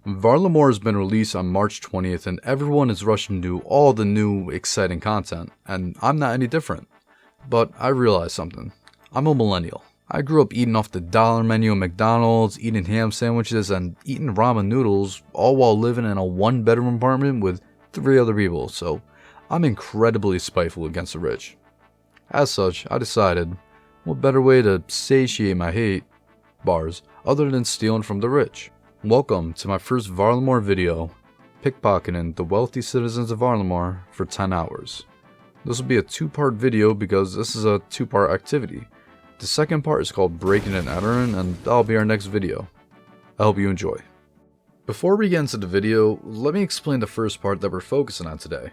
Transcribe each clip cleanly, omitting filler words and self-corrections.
Varlamor has been released on March 20th and everyone is rushing to all the new, exciting content, and I'm not any different. But I realized something. I'm a millennial. I grew up eating off the dollar menu at McDonald's, eating ham sandwiches, and eating ramen noodles, all while living in a one-bedroom apartment with 3 other people, so I'm incredibly spiteful against the rich. As such, I decided, what better way to satiate my hate, bars, other than stealing from the rich? Welcome to my first Varlamor video, Pickpocketing the Wealthy Citizens of Varlamor for 10 hours. This will be a 2-part video because this is a 2-part activity. The second part is called Breaking and Entering, and that'll be our next video. I hope you enjoy. Before we get into the video, let me explain the first part that we're focusing on today,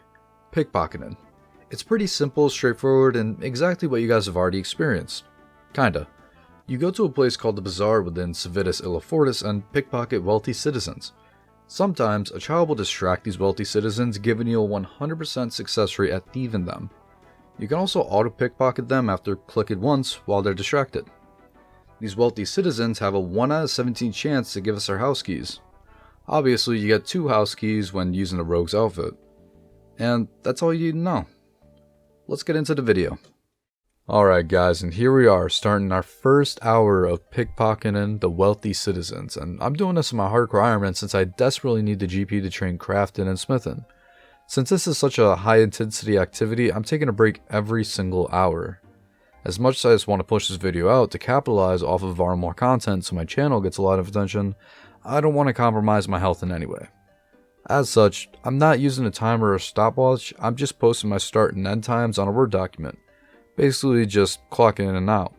pickpocketing. It's pretty simple, straightforward, and exactly what you guys have already experienced. Kinda. You go to a place called the Bazaar within Civitas Illifortis and pickpocket wealthy citizens. Sometimes, a child will distract these wealthy citizens, giving you a 100% success rate at thieving them. You can also auto-pickpocket them after clicking once while they're distracted. These wealthy citizens have a 1 out of 17 chance to give us their house keys. Obviously, you get 2 house keys when using a rogue's outfit. And that's all you need to know. Let's get into the video. Alright guys, and here we are starting our first hour of pickpocketing the wealthy citizens, and I'm doing this in my hardcore Ironman since I desperately need the GP to train crafting and smithing. Since this is such a high intensity activity, I'm taking a break every single hour. As much as I just want to push this video out to capitalize off of Varlamor content so my channel gets a lot of attention, I don't want to compromise my health in any way. As such, I'm not using a timer or stopwatch, I'm just posting my start and end times on a Word document. Basically just clocking in and out.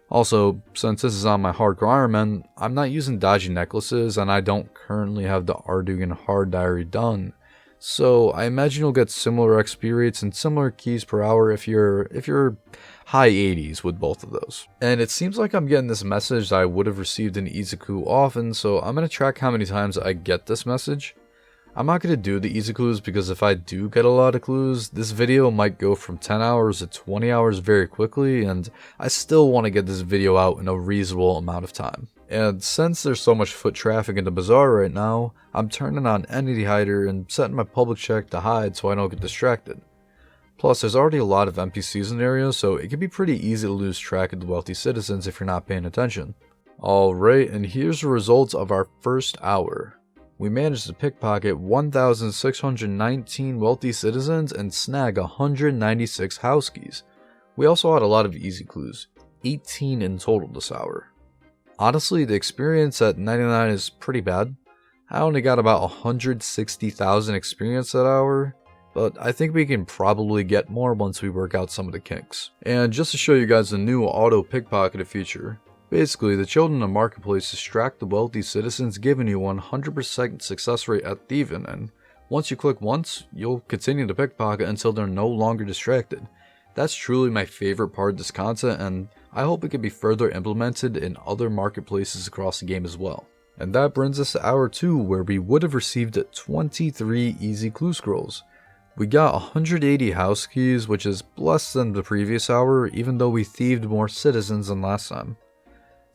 Also, since this is on my hardcore Ironman, I'm not using dodgy necklaces and I don't currently have the Ardugan hard diary done. So I imagine you'll get similar XP rates and similar keys per hour if you're high 80s with both of those. And it seems like I'm getting this message that I would have received in Easy Clue often, so I'm going to track how many times I get this message. I'm not going to do the easy clues because if I do get a lot of clues, this video might go from 10 hours to 20 hours very quickly, and I still want to get this video out in a reasonable amount of time. And since there's so much foot traffic in the bazaar right now, I'm turning on Entity Hider and setting my public check to hide so I don't get distracted. Plus, there's already a lot of NPCs in the area, so it can be pretty easy to lose track of the wealthy citizens if you're not paying attention. Alright, and here's the results of our first hour. We managed to pickpocket 1,619 wealthy citizens and snag 196 house keys. We also had a lot of easy clues, 18 in total this hour. Honestly, the experience at 99 is pretty bad. I only got about 160,000 experience that hour, but I think we can probably get more once we work out some of the kinks. And just to show you guys the new auto pickpocketed feature, basically, the children in the marketplace distract the wealthy citizens, giving you 100% success rate at thieving, and once you click once, you'll continue to pickpocket until they're no longer distracted. That's truly my favorite part of this content, and I hope it can be further implemented in other marketplaces across the game as well. And that brings us to hour 2, where we would have received 23 easy clue scrolls. We got 180 house keys, which is less than the previous hour, even though we thieved more citizens than last time.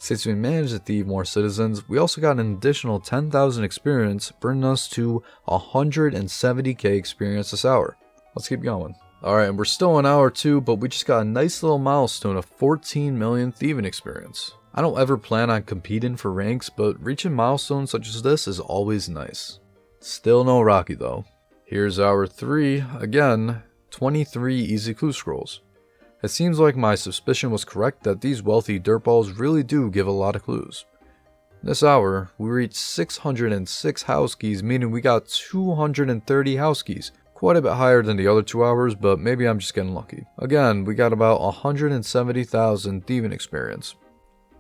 Since we managed to thieve more citizens, we also got an additional 10,000 experience, bringing us to 170k experience this hour. Let's keep going. Alright, and we're still in hour 2, but we just got a nice little milestone of 14 million thieving experience. I don't ever plan on competing for ranks, but reaching milestones such as this is always nice. Still no Rocky though. Here's hour 3, again, 23 easy clue scrolls. It seems like my suspicion was correct that these wealthy dirtballs really do give a lot of clues. This hour, we reached 606 house keys, meaning we got 230 house keys. Quite a bit higher than the other 2 hours, but maybe I'm just getting lucky. Again, we got about 170,000 thieving experience.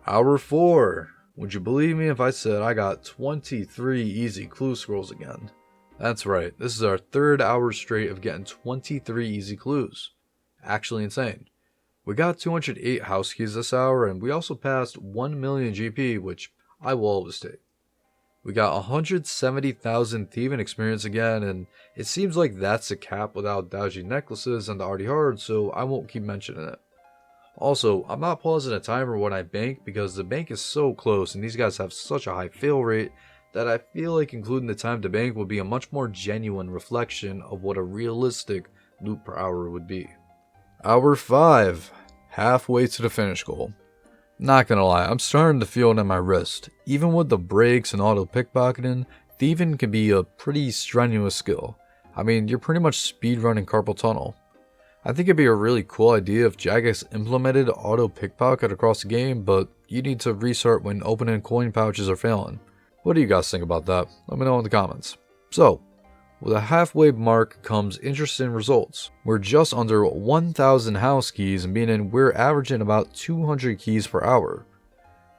Hour 4. Would you believe me if I said I got 23 easy clue scrolls again? That's right, this is our 3rd hour straight of getting 23 easy clues. Actually insane. We got 208 house keys this hour, and we also passed 1 million GP, which I will always take. We got 170,000 thieving experience again, and it seems like that's a cap without dodgy necklaces and the already hard, so I won't keep mentioning it. Also, I'm not pausing a timer when I bank because the bank is so close and these guys have such a high fail rate that I feel like including the time to bank would be a much more genuine reflection of what a realistic loot per hour would be. Hour 5. Halfway to the finish goal. Not gonna lie, I'm starting to feel it in my wrist. Even with the brakes and auto pickpocketing, thieving can be a pretty strenuous skill. I mean, you're pretty much speedrunning carpal tunnel. I think it'd be a really cool idea if Jagex implemented auto pickpocket across the game, but you need to restart when opening coin pouches are failing. What do you guys think about that? Let me know in the comments. So, with a halfway mark comes interesting results. We're just under 1,000 house keys, meaning we're averaging about 200 keys per hour.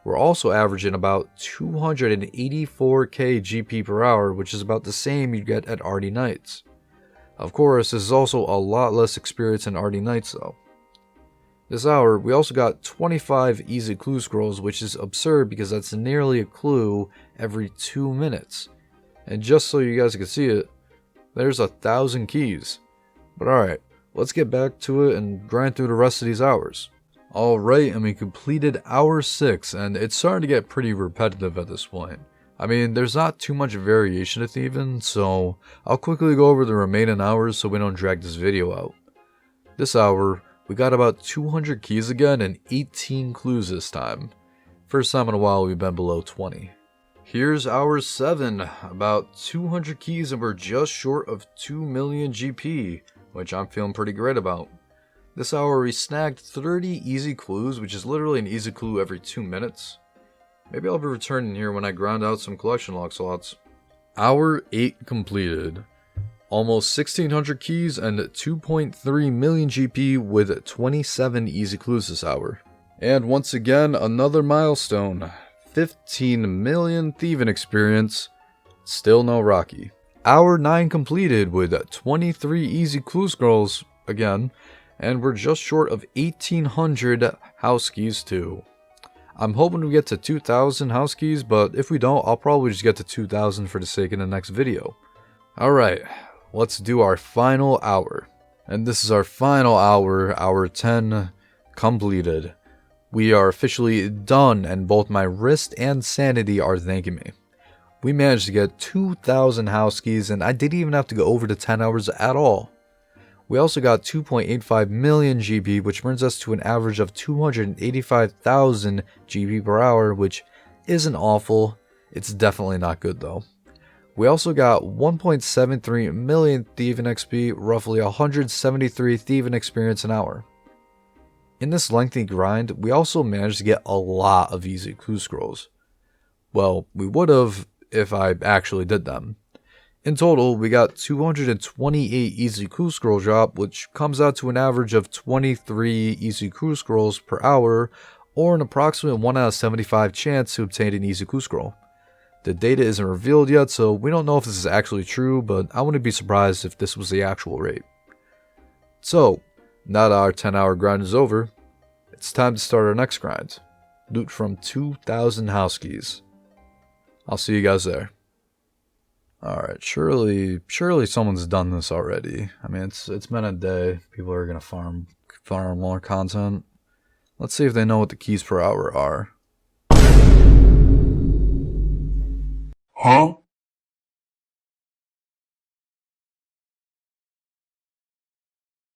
We're also averaging about 284k GP per hour, which is about the same you get at RD Nights. Of course, this is also a lot less experience than RD Nights though. This hour, we also got 25 easy clue scrolls, which is absurd because that's nearly a clue every 2 minutes. And just so you guys can see it, there's 1,000 keys. But alright, let's get back to it and grind through the rest of these hours. Alright, and we completed hour 6, and it's starting to get pretty repetitive at this point. I mean, there's not too much variation to thieving, so I'll quickly go over the remaining hours so we don't drag this video out. This hour, we got about 200 keys again and 18 clues this time. First time in a while we've been below 20. Here's hour 7, about 200 keys and we're just short of 2 million GP, which I'm feeling pretty great about. This hour we snagged 30 easy clues, which is literally an easy clue every 2 minutes. Maybe I'll be returning here when I grind out some collection log slots. Hour 8 completed. Almost 1,600 keys and 2.3 million GP with 27 easy clues this hour. And once again, another milestone. 15 million thieving experience. Still no Rocky. Hour 9 completed with 23 easy clue scrolls again. And we're just short of 1,800 house keys too. I'm hoping we get to 2,000 house keys, but if we don't, I'll probably just get to 2,000 for the sake of the next video. Alright, let's do our final hour. And this is our final hour, hour 10, completed. We are officially done, and both my wrist and sanity are thanking me. We managed to get 2,000 house keys, and I didn't even have to go over the 10 hours at all. We also got 2.85 million GP, which brings us to an average of 285,000 GP per hour, which isn't awful. It's definitely not good though. We also got 1.73 million thieving XP, roughly 173 thieving experience an hour. In this lengthy grind, we also managed to get a lot of easy clue scrolls. Well, we would have if I actually did them. In total, we got 228 easy clue scroll drop, which comes out to an average of 23 easy clue scrolls per hour, or an approximate 1 out of 75 chance to obtain an easy clue scroll. The data isn't revealed yet, so we don't know if this is actually true, but I wouldn't be surprised if this was the actual rate. So, now that our 10-hour grind is over, it's time to start our next grind. Loot from 2,000 house keys. I'll see you guys there. Alright, surely someone's done this already. I mean, it's been a day. People are gonna farm more content. Let's see if they know what the keys per hour are. Huh?